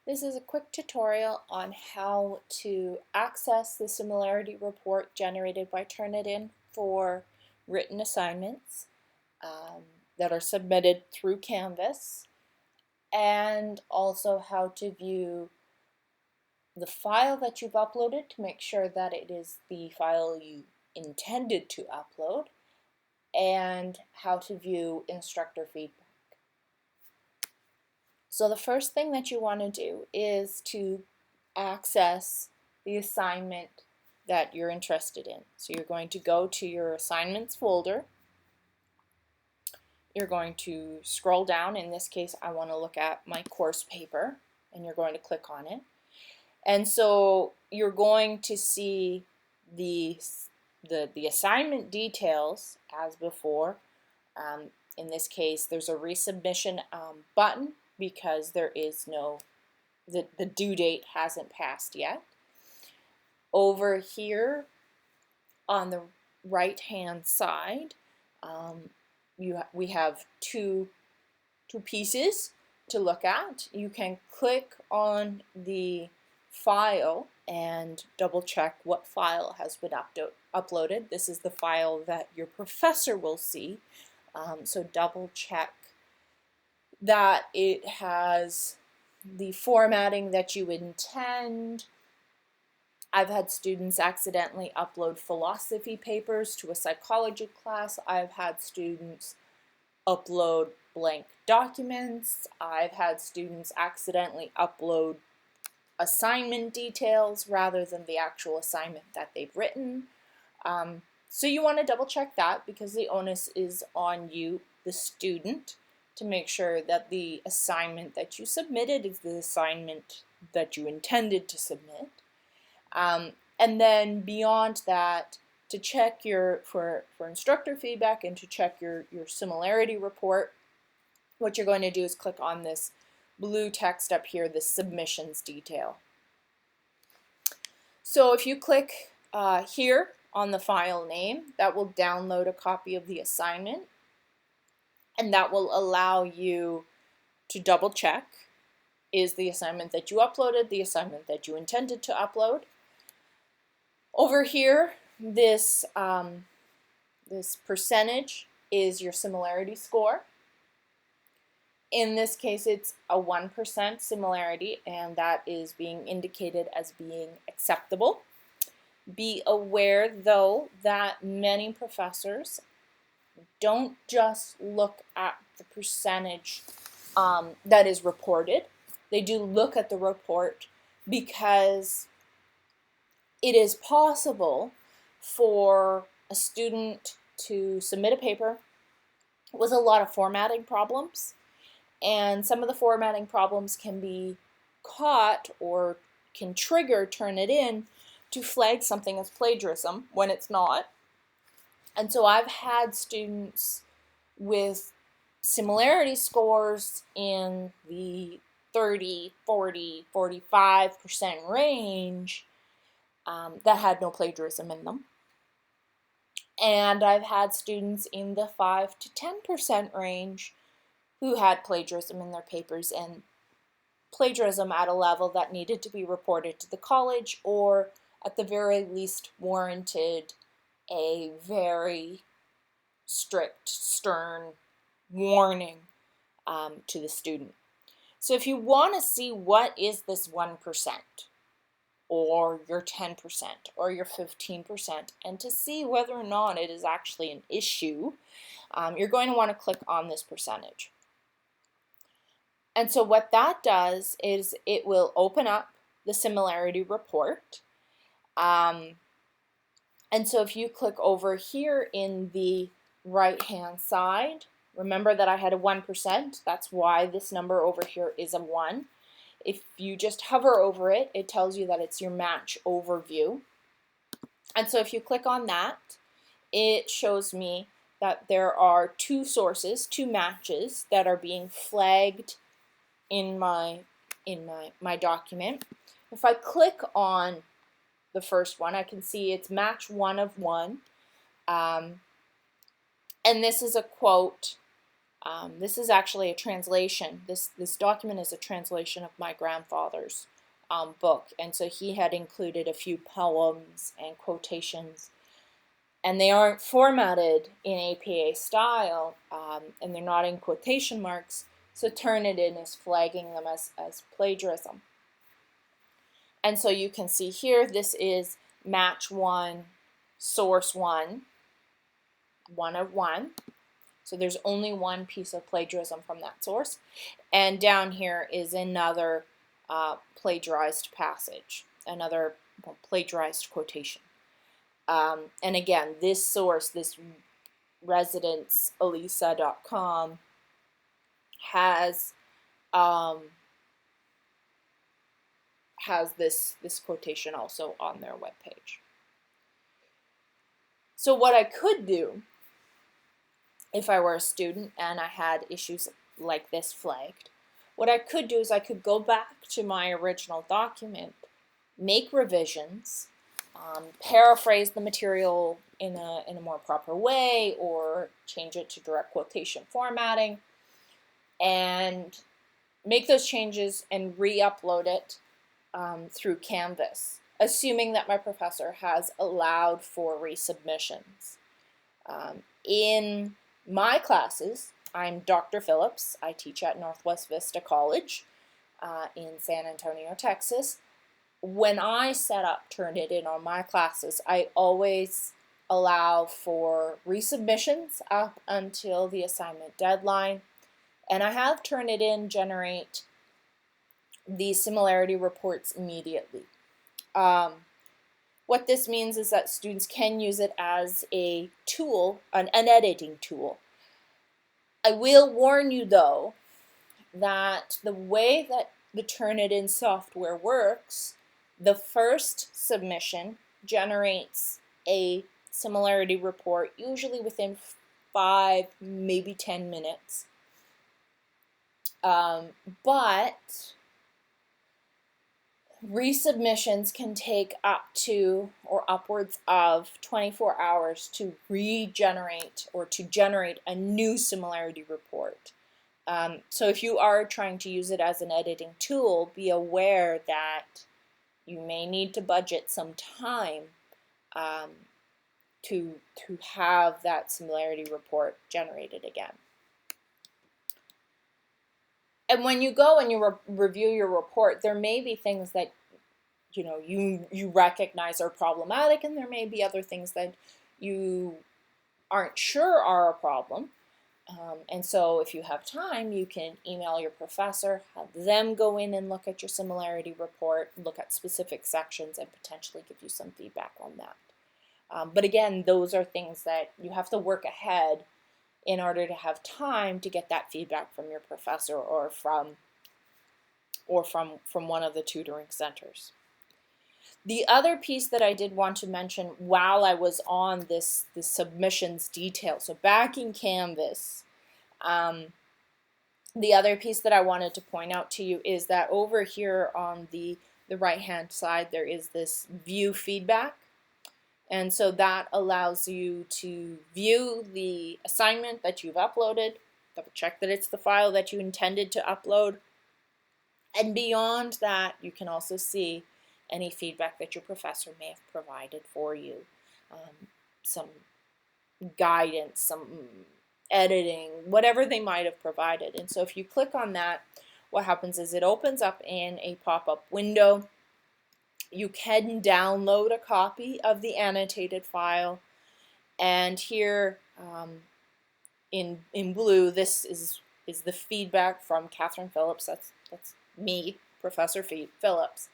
This is a quick tutorial on how to access the Similarity Report generated by TurnItIn for written assignments that are submitted through Canvas, and also how to view the file that you've uploaded to make sure that it is the file you intended to upload, and how to view instructor feedback. So the first thing that you want to do is to access the assignment that you're interested in. So you're going to go to your assignments folder. You're going to scroll down. In this case, I want to look at my course paper, and you're going to click on it. And so you're going to see the assignment details as before. In this case, there's a resubmission button because there is no, the due date hasn't passed yet. Over here on the right hand side, we have two pieces to look at. You can click on the file and double check what file has been uploaded. This is the file that your professor will see, so double check that it has the formatting that you intend. I've had students accidentally upload philosophy papers to a psychology class. I've had students upload blank documents. I've had students accidentally upload assignment details rather than the actual assignment that they've written. So you want to double check that because the onus is on you, the student, to make sure that the assignment that you submitted is the assignment that you intended to submit. And then beyond that, to check for instructor feedback and to check your similarity report, what you're going to do is click on this blue text up here, the submissions detail. So if you click here on the file name, that will download a copy of the assignment, and that will allow you to double check, is the assignment that you uploaded the assignment that you intended to upload. Over here, this percentage is your similarity score. In this case, it's a 1% similarity, and that is being indicated as being acceptable. Be aware, though, that many professors don't just look at the percentage that is reported. They do look at the report because it is possible for a student to submit a paper with a lot of formatting problems, and some of the formatting problems can be caught or can trigger TurnItIn to flag something as plagiarism when it's not. And so I've had students with similarity scores in the 30, 40, 45% range that had no plagiarism in them. And I've had students in the 5 to 10% range who had plagiarism in their papers, and plagiarism at a level that needed to be reported to the college, or at the very least warranted a very strict, stern warning to the student. So if you want to see what is this 1%, or your 10%, or your 15%, and to see whether or not it is actually an issue, you're going to want to click on this percentage. And so what that does is it will open up the similarity report. And so if you click over here in the right-hand side, remember that I had a 1%. That's why this number over here is a 1. If you just hover over it, it tells you that it's your match overview. And so if you click on that, it shows me that there are two sources, two matches that are being flagged in my document. If I click on the first one, I can see it's match 1 of 1. And this is a quote This is actually a translation. This document is a translation of my grandfather's book, and so he had included a few poems and quotations, and they aren't formatted in APA style, and they're not in quotation marks, so TurnItIn is flagging them as plagiarism. And so you can see here, this is match 1, source 1, 1 of 1. So there's only one piece of plagiarism from that source. And down here is another plagiarized passage, another plagiarized quotation. And again, this source, this residenceelisa.com, has this quotation also on their webpage. So what I could do if I were a student and I had issues like this flagged, what I could do is I could go back to my original document, make revisions, paraphrase the material in a more proper way, or change it to direct quotation formatting, and make those changes and re-upload it through Canvas, assuming that my professor has allowed for resubmissions. In my classes, I'm Dr. Phillips. I teach at Northwest Vista College in San Antonio, Texas. When I set up TurnItIn on my classes, I always allow for resubmissions up until the assignment deadline, and I have TurnItIn generate the similarity reports immediately. What this means is that students can use it as a tool, an editing tool. I will warn you, though, that the way that the TurnItIn software works, the first submission generates a similarity report, usually within 5, maybe 10 minutes. But resubmissions can take up to or upwards of 24 hours to regenerate or to generate a new similarity report. So if you are trying to use it as an editing tool, be aware that you may need to budget some time to have that similarity report generated again. And when you go and you review your report, there may be things that you recognize are problematic, and there may be other things that you aren't sure are a problem. And so if you have time, you can email your professor, have them go in and look at your similarity report, look at specific sections, and potentially give you some feedback on that. But again, those are things that you have to work ahead in order to have time to get that feedback from your professor or from one of the tutoring centers. The other piece that I did want to mention while I was on this submissions detail, so back in Canvas, the other piece that I wanted to point out to you is that over here on the right-hand side, there is this view feedback. And so that allows you to view the assignment that you've uploaded, double check that it's the file that you intended to upload. And beyond that, you can also see any feedback that your professor may have provided for you, some guidance, some editing, whatever they might have provided. And so if you click on that, what happens is it opens up in a pop-up window. You can download a copy of the annotated file, and here in blue, this is the feedback from Catherine Phillips. That's me, Professor Phillips.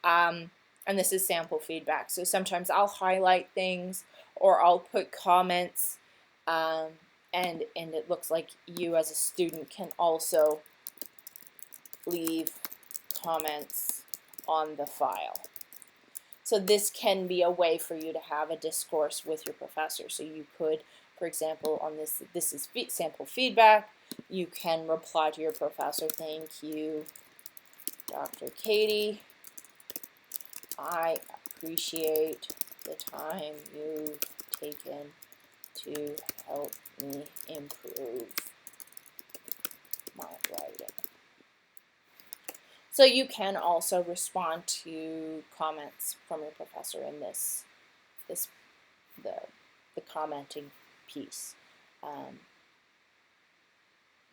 And this is sample feedback. So sometimes I'll highlight things or I'll put comments, and it looks like you as a student can also leave comments on the file. So this can be a way for you to have a discourse with your professor. So you could, for example, on this is sample feedback, you can reply to your professor, "Thank you, Dr. Katie. I appreciate the time you've taken to help me improve." smart writing. So you can also respond to comments from your professor in the commenting piece.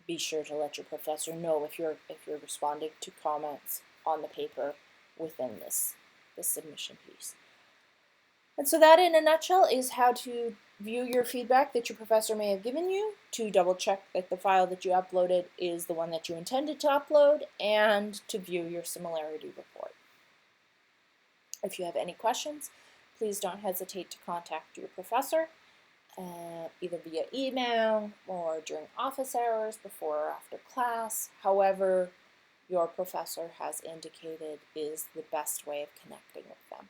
Be sure to let your professor know if you're responding to comments on the paper within this submission piece. And so that, in a nutshell, is how to view your feedback that your professor may have given you, to double check that the file that you uploaded is the one that you intended to upload, and to view your similarity report. If you have any questions, please don't hesitate to contact your professor, either via email or during office hours, before or after class. However your professor has indicated is the best way of connecting with them.